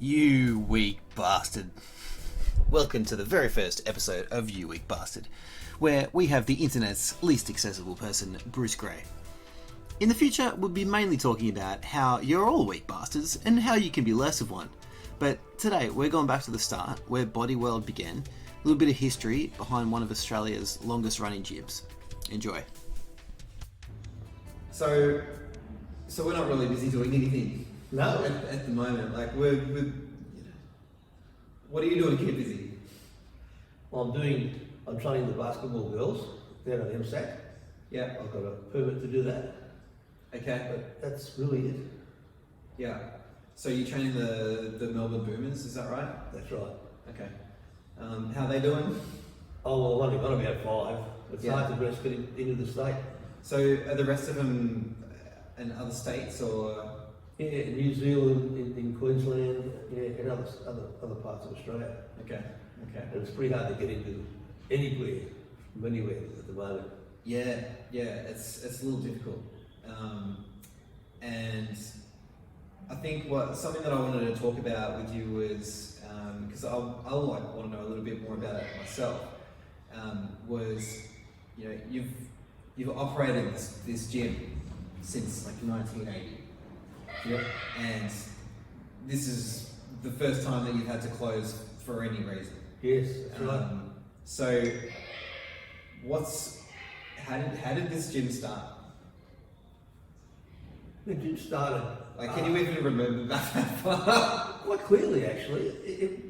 You weak bastard. Welcome to the very first episode of You Weak Bastard, where we have the internet's least accessible person, Bruce Gray. In the future, we'll be mainly talking about how you're all weak bastards and how you can be less of one. But today, we're going back to the start, where Body World began, a little bit of history behind one of Australia's longest running gyms. Enjoy. So we're not really busy doing anything. No. At the moment, like we're what are you doing to keep busy? Well, I'm training the basketball girls down at MSAC. Yeah. I've got a permit to do that, Okay. but that's really it. Yeah. So you're training the Melbourne Boomers, is that right? That's right. Okay. How are they doing? Oh, well, I've only got about 5. It's Yeah. hard to rest get into the state. So are the rest of them in other states or? Yeah, in New Zealand, in Queensland, yeah, and other parts of Australia. Okay. And it's pretty hard to get into anywhere, from anywhere at the moment. Yeah. It's a little difficult. And I think something that I wanted to talk about with you was because I want to know a little bit more about it myself. Was you've operated this gym since like 1980. Yeah. And this is the first time that you've had to close for any reason. Yes, that's right. So, how did this gym start? The gym started. Like, can you even remember back that far? Quite clearly, actually. They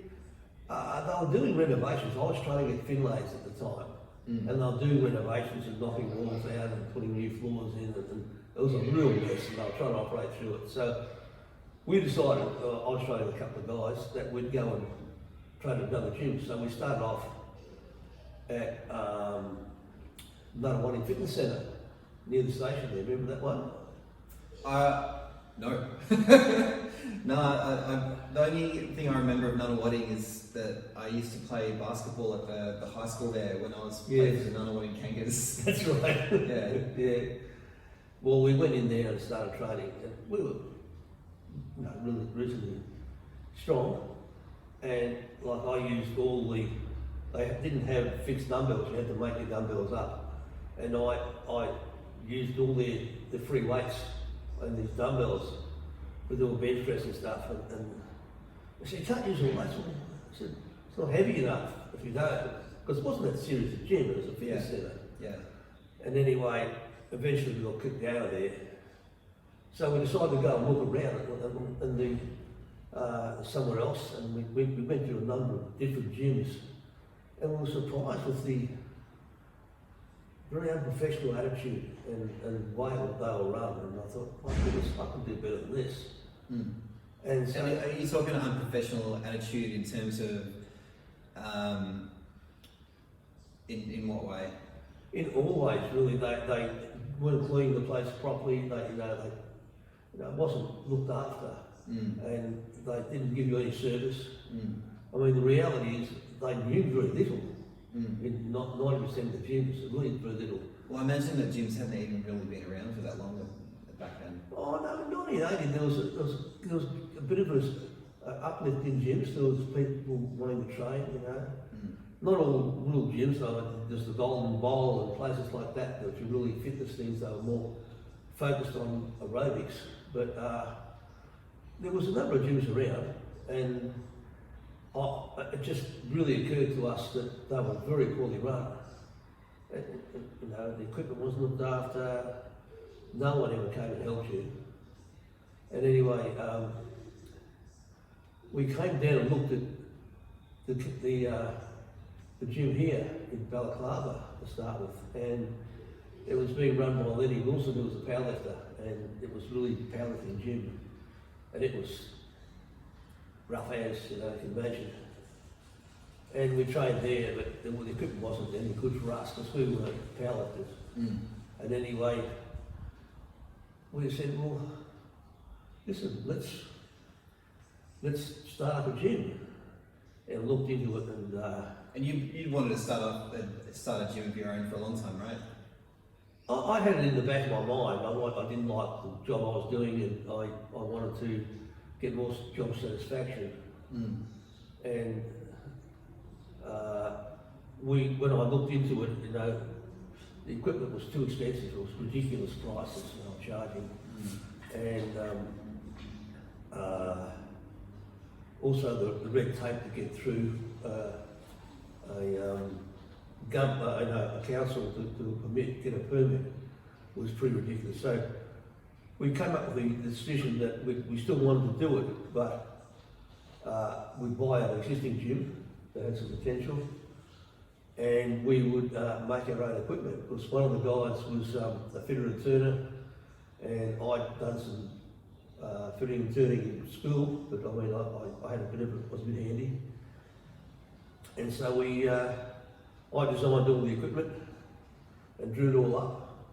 were doing renovations. I was training at Finlay's at the time, and they were doing renovations and knocking walls out and putting new floors in, and it was a real mess, and they were trying to operate through it. So we decided, I was training a couple of guys, that we'd go and train at another gym. So we started off at Nunawading Fitness Centre near the station there. Remember that one? No. No, the only thing I remember of Nunawading is that I used to play basketball at the high school there when I was playing for the Nunawading Kangas. That's right. Yeah. Yeah. Well, we went in there and started training, and we were really reasonably strong. And like I used they didn't have fixed dumbbells, you had to make your dumbbells up. And I used all the free weights and these dumbbells with all bench press and stuff. And I said, you can't use all weights. I said, it's not heavy enough if you don't. Because it wasn't that serious a gym, it was a fitness centre. Yeah. And anyway, eventually we got kicked out of there. So we decided to go and look around somewhere else, and we went to a number of different gyms, and we were surprised with the very unprofessional attitude and way that they were run. And I thought, my goodness, I can do better than this. And so, And are you talking unprofessional attitude in terms of, in what way? in all ways, really, they weren't cleaning the place properly. It wasn't looked after, and they didn't give you any service. I mean, the reality is they knew very little. In 90% of the gyms, really very little. Well, I imagine that gyms hadn't even really been around for that long back then. Oh no, in 1980 there was a bit of an uplift in gyms. There was people wanting to train, Not all real gyms though. There's the Golden Bowl and places like that which are really fitness things. They were more focused on aerobics. But there was a number of gyms around, and it just really occurred to us that they were very poorly run. The equipment wasn't looked after. No one ever came and helped you. And anyway, we came down and looked at the gym here in Balaclava to start with, and it was being run by Lenny Wilson, who was a powerlifter, and it was really a powerlifting gym, and it was rough as, you can imagine. And we trained there, but the equipment wasn't any good for us because we were powerlifters. And anyway, we said, well, listen, let's start up a gym, and looked into it. And you wanted to start a gym of your own for a long time, right? I had it in the back of my mind. I didn't like the job I was doing, and I wanted to get more job satisfaction. Mm. And when I looked into it, you know, the equipment was too expensive. It was ridiculous prices that I'm charging. And also the red tape to get through a council to get a permit was pretty ridiculous. So we came up with the decision that we still wanted to do it, but we'd buy an existing gym that had some potential, and we would make our own equipment. Because one of the guys was a fitter and turner, and I'd done some fitting and turning in school, but I mean, I had a bit of it, was a bit handy. And so I designed all the equipment and drew it all up,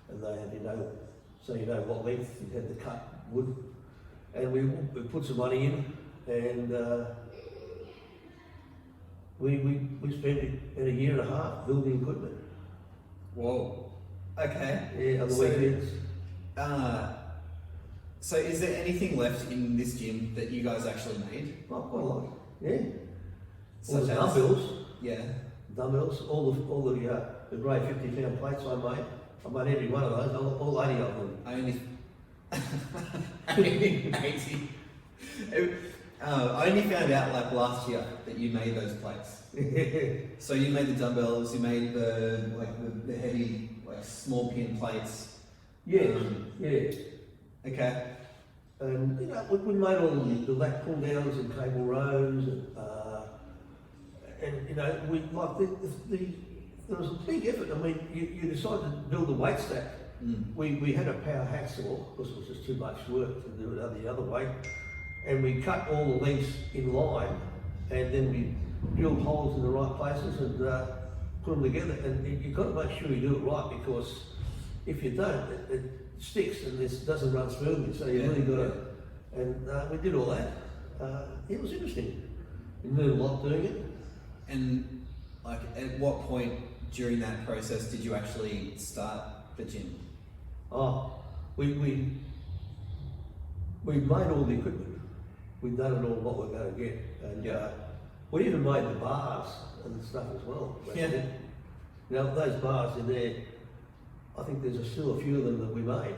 and they had, so you know what length you had to cut wood, and we put some money in, and we spent about a year and a half building equipment. Whoa. Okay. Yeah, on the weekends. So is there anything left in this gym that you guys actually made? Oh, quite a lot. Yeah. All Such the as? dumbbells. Yeah. Dumbbells, all the grey 50-pound plates I made every one of those, all 80 of them. I only 80. I only found out like last year that you made those plates. So you made the dumbbells, you made the heavy like small pin plates. Yeah, yeah. Okay. And we made all the lat pull downs and cable rows, and we like there was a big effort. I mean, you decided to build a weight stack. Mm. We had a power hacksaw because it was just too much work to do it the other way, and we cut all the lengths in line, and then we drilled holes in the right places and put them together. And you've got to make sure you do it right, because if you don't, it sticks and this doesn't run smoothly. So you really got to. And we did all that. It was interesting. We learned a lot doing it. And like, at what point during that process did you actually start the gym? Oh, we made all the equipment. We'd done it all what we're going to get, and we even made the bars and stuff as well. Yeah. Those bars in there, I think there's still a few of them that we made.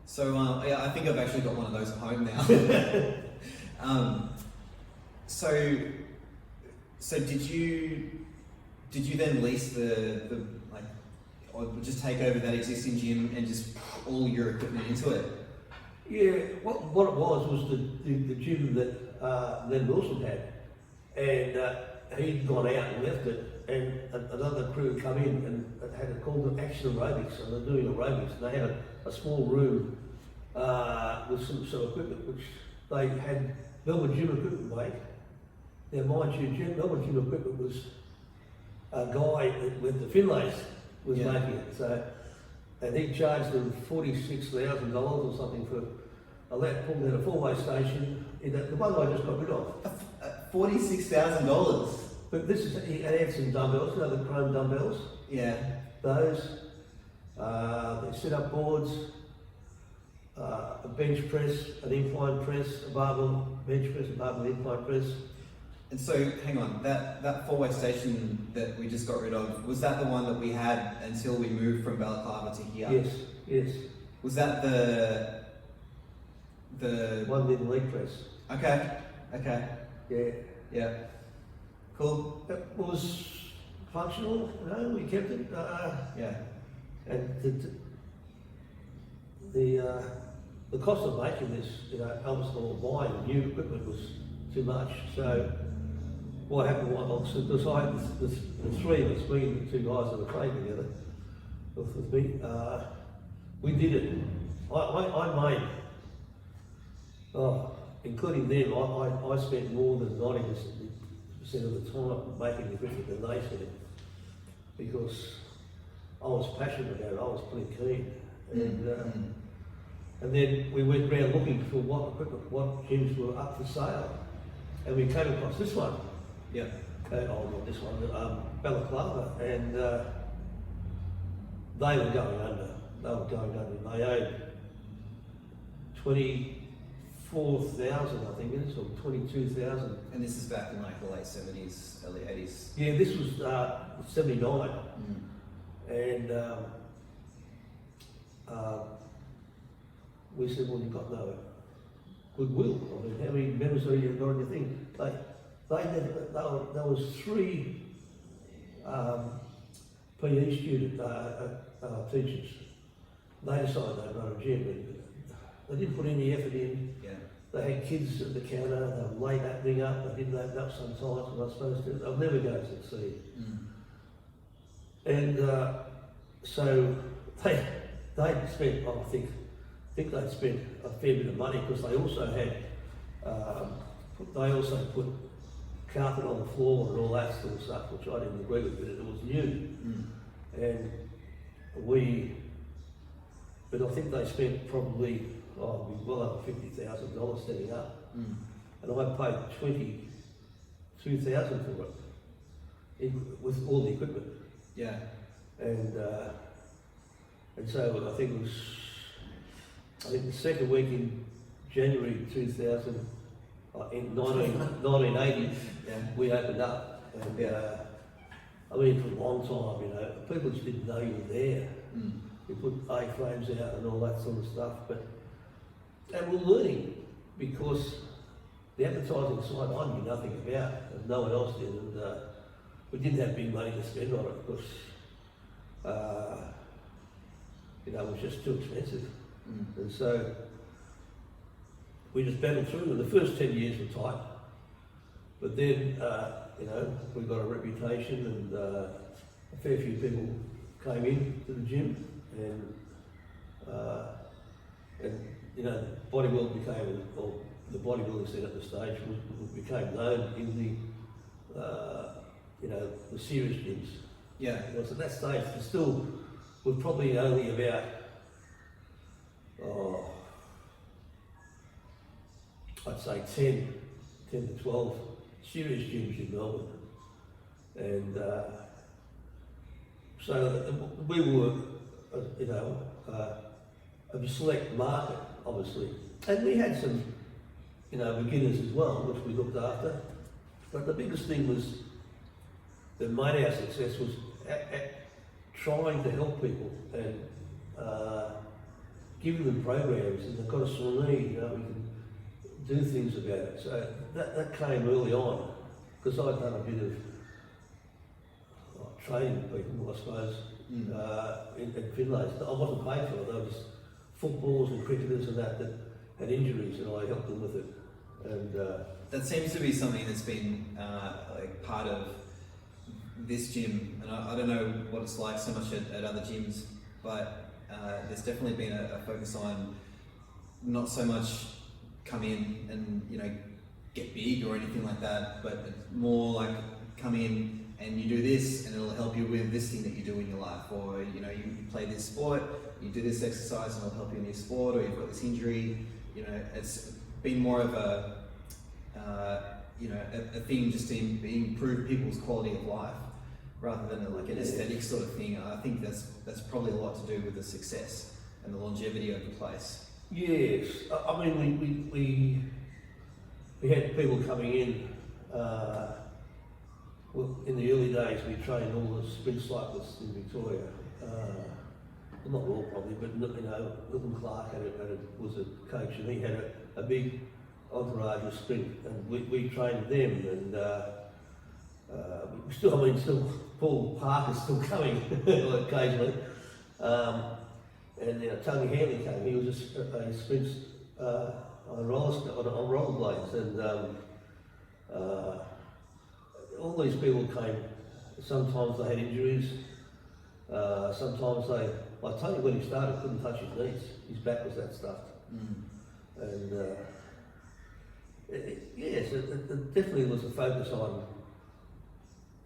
So I think I've actually got one of those at home now. So did you then lease the like, or just take over that existing gym and just put all your equipment into it? Yeah, what it was the gym that Len Wilson had, and he'd gone out and left it, and another crew come in and had it called Action Aerobics, and they're doing aerobics, and they had a small room with some equipment which they had Melbourne Gym equipment made. Now mind you, Melbourne Gym equipment was a guy that went to Finlays was making it, so, and he charged them $46,000 or something for a lat pull at a four-way station, the one I just got rid of. $46,000. But he had some dumbbells, the chrome dumbbells. Yeah. Those, they set up boards, a bench press, an incline press, a barbell bench press, a barbell incline press. And so, hang on, that four-way station that we just got rid of, was that the one that we had until we moved from Balaclava to here? Yes. Was that the one little leg press. Okay. Yeah. Cool. It was functional, we kept it. Yeah. And the cost of making this, Elmsall buying new equipment was too much. So what happened was, besides the three of us, me and the two guys that were playing together with me, we did it. I made, including them, I spent more than 90% of the time making the equipment than they spent, because I was passionate about it, I was pretty keen. And then we went around looking for what gyms were up for sale, and we came across this one. Yeah. Not this one, Balaclava, and they were going under. They owed 24,000, I think it is, or 22,000. And this is back in like the late 70s, early 80s. Yeah, this was 79, and we said, well, you've got no goodwill. I mean, how many members are you got on your thing? There was 3 PE student teachers. They decided they'd run a gym. They didn't put any effort in. Yeah. They had kids at the counter. They were late opening up. They didn't open up sometimes when I was supposed to. They'll never going to succeed. And so they spent, I think they'd spent a fair bit of money because they also had, put carpet on the floor and all that sort of stuff, which I didn't agree with, but it was new. And but I think they spent probably, well over $50,000 setting up. And I paid $22,000 for it, with all the equipment. Yeah. And so I think the second week in January 2000, in 1980, Yeah. we opened up. And I mean, for a long time, you know, people just didn't know you were there. We put A-frames out and all that sort of stuff, and we're learning because the advertising side I knew nothing about, and no one else did, and we didn't have big money to spend on it because it was just too expensive. And so we just battled through, and the first 10 years were tight, but then we got a reputation, and a fair few people came in to the gym, and bodybuilding became, or the bodybuilding scene at the stage became known in the serious gyms. Yeah. Because at that stage, we're probably only about, I'd say 10 to 12 serious gyms in Melbourne. And so we were, a select market, obviously. And we had some, beginners as well, which we looked after. But the biggest thing that made our success was trying to help people and giving them programs, and they've got a sore knee, we can do things about it. So that came early on, because I'd done a bit of training people, I suppose, in Finlay's. I wasn't paid for it. There was footballers and cricketers and that had injuries, and I helped them with it. And that seems to be something that's been like part of this gym, and I don't know what it's like so much at other gyms, but there's definitely been a focus on not so much come in and get big or anything like that, but it's more like come in and you do this and it'll help you with this thing that you do in your life, or you play this sport, you do this exercise and it'll help you in your sport, or you've got this injury. It's been more of a thing just to improve people's quality of life rather than like an aesthetic sort of thing. I think that's probably a lot to do with the success and the longevity of the place. Yes, I mean we had people coming in. In the early days, we trained all the sprint cyclists in Victoria. Well, not all probably, but William Clark was a coach, and he had a big entourage of sprint, and we trained them, and still Paul Parker's still coming occasionally, and Tony Hanley came. He was a sprint on rollerblades, and all these people came. Sometimes they had injuries. Sometimes like Tony, when he started, couldn't touch his knees. His back was that stuffed. And yes, it definitely was a focus on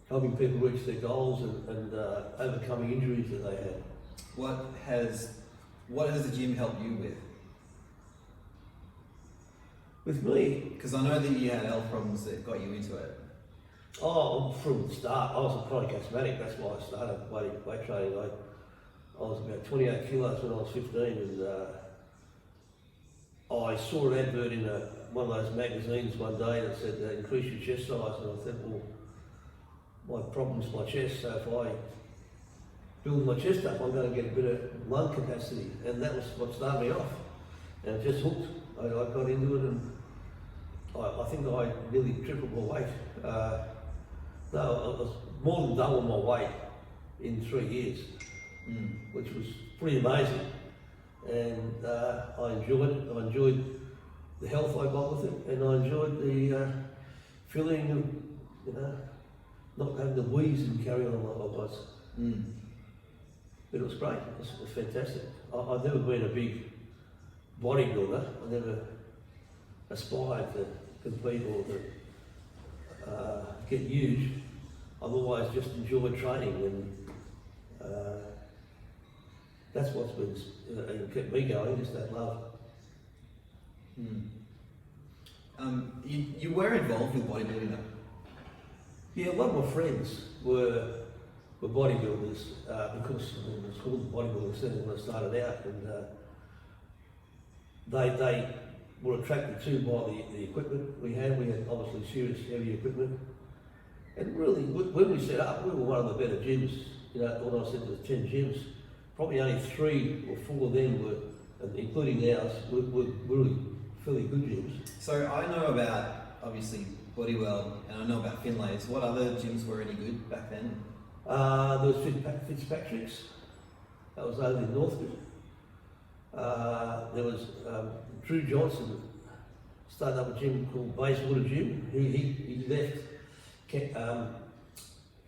helping people reach their goals and overcoming injuries that they had. What has the gym helped you with? With me? Because I know that you had health problems that got you into it. Oh, from the start, I was a chronic asthmatic. That's why I started weight training. I was about 28 kilos when I was 15, and I saw an advert in one of those magazines one day that said increase your chest size, and I thought, well, my problem's my chest, so if I build my chest up, I'm going to get a bit of lung capacity, and that was what started me off. And it just hooked. I got into it, and I think I nearly tripled my weight. No, I was more than double my weight in 3 years, which was pretty amazing. And I enjoyed it. I enjoyed the health I got with it, and I enjoyed the feeling of, not having to wheeze and carry on like I was. But it was great. It was fantastic. I've never been a big bodybuilder. I never aspired to compete or to get huge. I've always just enjoyed training, and that's what's been kept me going, just that love. You were involved with bodybuilding though? Yeah, a lot of my friends were bodybuilders because it was called the bodybuilding centre when I started out, and they were attracted to by the equipment we had. We had obviously serious heavy equipment, and really when we set up, we were one of the better gyms. When I said there was 10 gyms, probably only 3 or 4 of them were, including ours, were really fairly good gyms. So I know about obviously Bodywell, and I know about Finlay's. What other gyms were any good back then? There was Fitzpatrick's. That was over in Northcote. There was Drew Johnson started up a gym called Bayswater Gym. He left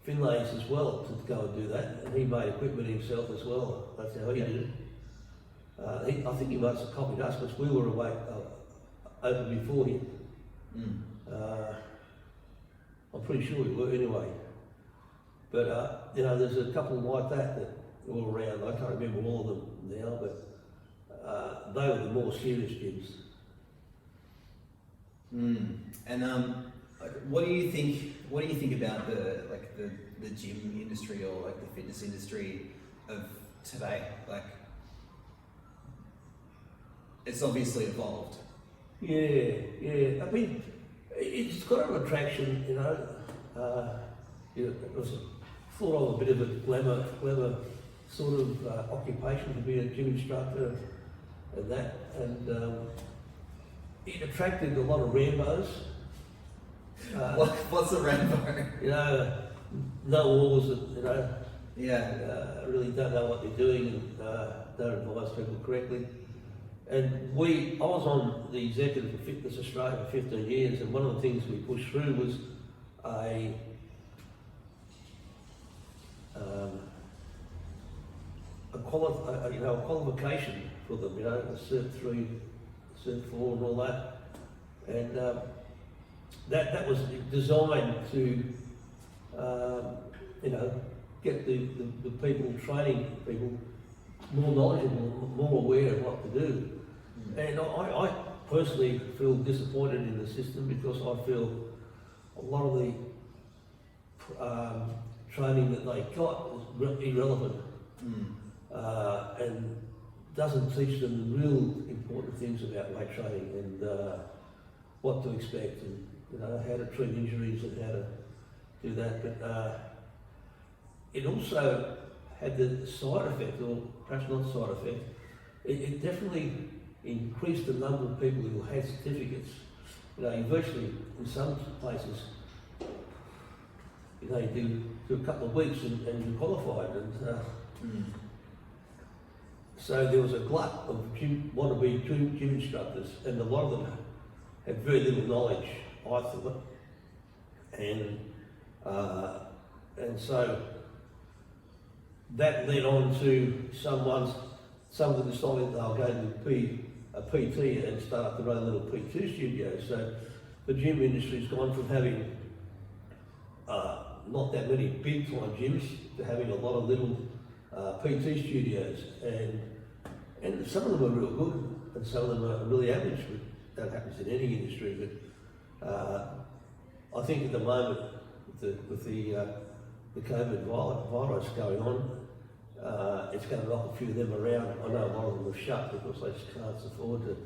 Finlay's as well to go and do that, and he made equipment himself as well. That's how he did it. I think he must have copied us because we were away open before him. I'm pretty sure we were anyway. But there's a couple like that are all around. I can't remember all of them now, but they were the more serious gyms. And what do you think about the gym industry or like the fitness industry of today? Like, it's obviously evolved. Yeah. I mean, it's got an attraction, it was thought of a bit of a glamour sort of occupation to be a gym instructor and that, and it attracted a lot of Rambos. What's a Rambo? No laws, really don't know what they're doing and don't advise people correctly. And I was on the executive for Fitness Australia for 15 years, and one of the things we pushed through was a qualification for them, Cert 3, Cert 4 and all that. And that was designed to, get the people, training people more knowledgeable, more aware of what to do. And I personally feel disappointed in the system because I feel a lot of the training that they got is irrelevant and doesn't teach them the real important things about weight training and what to expect and how to treat injuries and how to do that. But it also had the side effect, or perhaps not side effect, it definitely increased the number of people who had certificates. You virtually, in some places, you do a couple of weeks and you're qualified. And so there was a glut of wannabe gym instructors, and a lot of them had very little knowledge, I thought. And so that led on to some of them decided they were going to be a PT and start up their own little PT studio. So the gym industry's gone from having not that many big time gyms to having a lot of little PT studios, and some of them are real good and some of them are really average, but that happens in any industry. But I think at the moment with the COVID virus going on, it's going to knock a few of them around. I know a lot of them have shut because they just can't afford to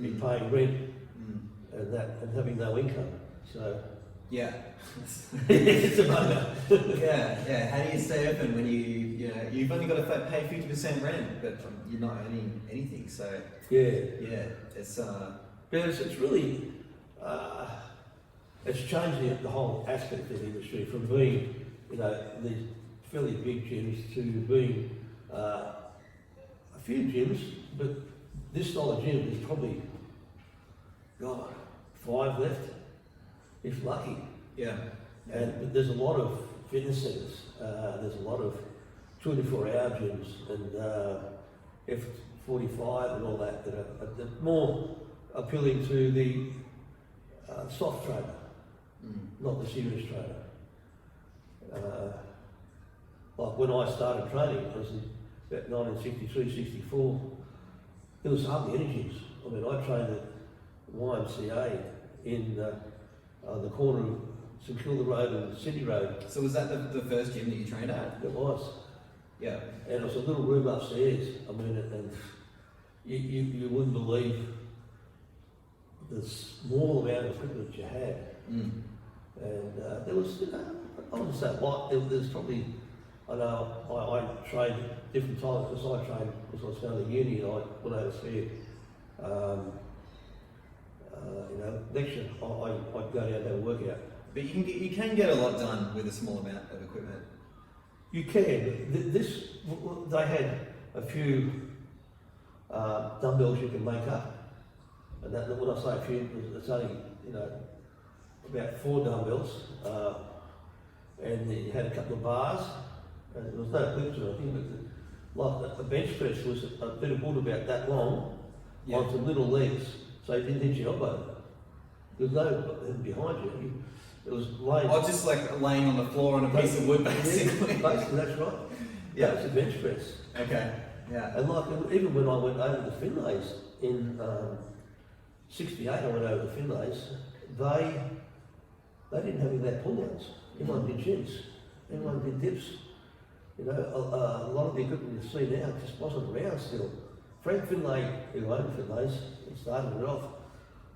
be paying rent and having no income. So Yeah. it's a bugger. Yeah. How do you stay open when you've only got to pay 50% rent, but you're not earning anything? So Yeah, it's it's really it's changed the whole aspect of the industry from being these fairly big gyms to being a few gyms, but this style of gym is probably God 5 left, if lucky. yeah. But there's a lot of fitness centres. There's a lot of 24-hour gyms and F45 and all that are more appealing to the soft trainer, not the serious trainer. Like when I started training, it was in about 1963, 64, there was hardly any gyms. I mean, I trained at YMCA in the corner of St Kilda Road and Sydney Road. So was that the first gym that you trained at? It was. Yeah. And it was a little room upstairs. I mean, and you wouldn't believe the small amount of equipment you had. And there was, I wouldn't say a lot. There's probably, I know I trained different times because I trained because I was going to uni and I went over there. Lecture, I'd go down and have a workout. But you can get a lot done with a small amount of equipment. You can. They had a few dumbbells you can make up, and that when I say a few, it's only about 4 dumbbells, and you had a couple of bars, and there was no clips or anything. But like a bench press was a bit of wood about that long on some little legs, so you didn't hit your elbow. There was no behind you. It was laying. Oh, just like laying on the floor on a piece of wood, basically. Yeah, basically, that's right. Yeah. That's a bench press. Okay. Yeah. And like even when I went over to Finlays in '68, I went over to Finlays. They didn't have any of that pull-downs. Everyone did chins. Everyone did dips. A lot of the equipment you see now just wasn't around still. Frank Finlay, who owned Finlays and started it off,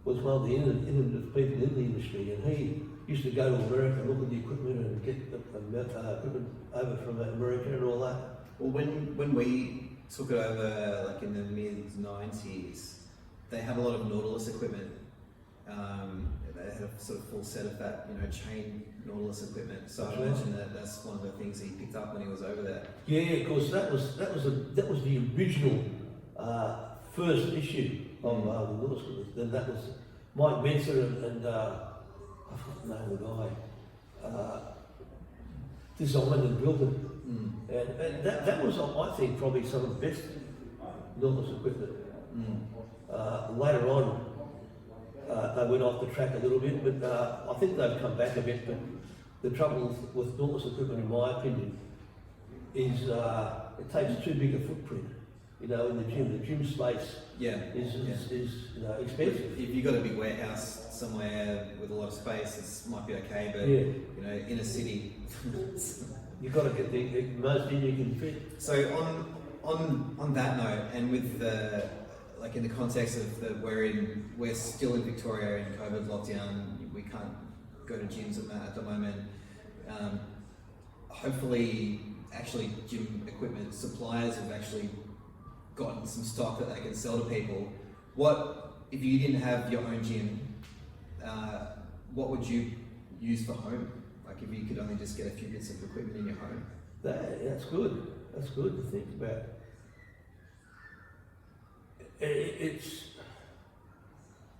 was one of the innovative people in the industry, and he used to go to America and look at the equipment and get the equipment over from America and all that. Well, when we took it over, like in the mid-90s, they had a lot of Nautilus equipment. They had a sort of full set of that, chain Nautilus equipment. So I imagine that's one of the things he picked up when he was over there. Yeah, of course, that was the original first issue of the Nautilus equipment. Then that was Mike Menser and I forgot the name of the guy, designed and built it. And that was, I think, probably some of the best Nautilus equipment. Later on, they went off the track a little bit, but I think they've come back a bit. But the trouble with Nautilus equipment, in my opinion, is it takes too big a footprint. In the gym. The gym space is expensive. If you've got a big warehouse somewhere with a lot of space, it might be okay, but in a city, you've got to get the most in you can fit. So on that note, and with the in the context of we're still in Victoria in COVID lockdown, we can't go to gyms at the moment. Hopefully, actually, gym equipment suppliers have actually gotten some stock that they can sell to people. What if you didn't have your own gym? What would you use for home? Like if you could only just get a few bits of equipment in your home. That's good. That's good to think about.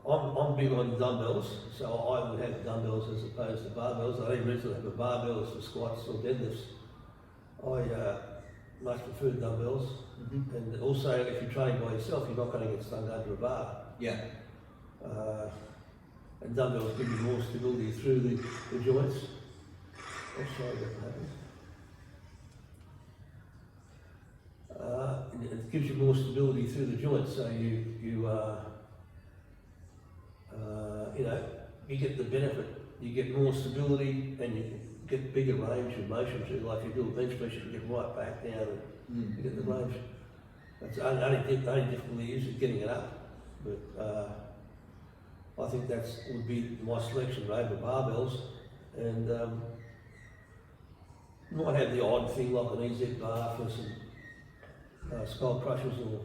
I'm big on dumbbells, so I would have dumbbells as opposed to barbells. The only reason I have a barbell is for squats or deadlifts. I much prefer dumbbells. And also, if you're training by yourself, you're not going to get stung under a bar. Yeah. And dumbbells give you more stability through the joints. Oh, sorry, that happens. It gives you more stability through the joints, so you get the benefit. You get more stability, and you get bigger range of motion too. Like if you do a bench press, you can get right back down. to get the range. That's the only difficulty is getting it up. But I think that's would be my selection over barbells, and might have the odd thing like an EZ bar for some skull crushers or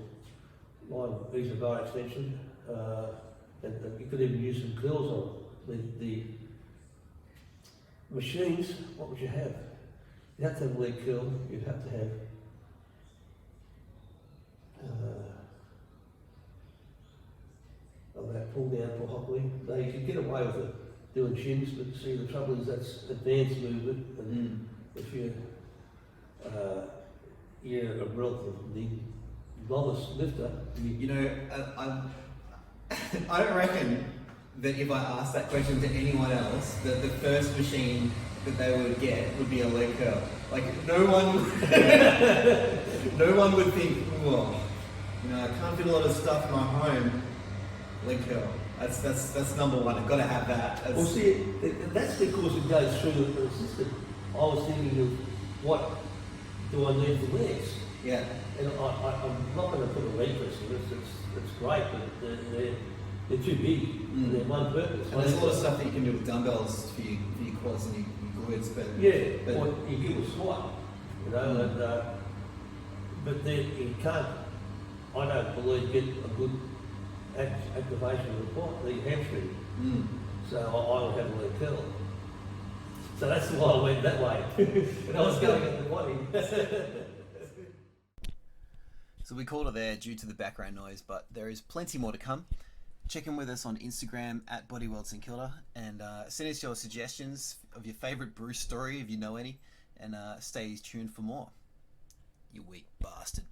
line EZ bar extension, and you could even use some curls on the machines. What would you have? You'd have to have a leg curl. You'd have to have that pull down for Hockley. Now you can get away with it doing shins, but see the trouble is that's advanced movement, and if you're a relatively novice lifter, You know, I reckon that if I asked that question to anyone else, that the first machine that they would get would be a leg curl. Like no one would think, well, I can't fit a lot of stuff in my home. Leg curl. That's number one. I've got to have that. well, see, that's because it goes through the system. I was thinking of what do I need for legs? Yeah. And I'm not going to put a leg press in it. It's great, but they're too big. They're one purpose. And there's a lot of stuff that you can do with dumbbells for your quads and your glutes, but or you give a squat, but then you can't. I don't believe get a good activation of the quad, the hamstring. So I would have a leg curl. So that's why I went that way. And I was going at the body. So we called it there due to the background noise, but there is plenty more to come. Check in with us on Instagram at Bodyworld St Kilda, and send us your suggestions of your favourite Bruce story if you know any, and stay tuned for more. You weak bastard.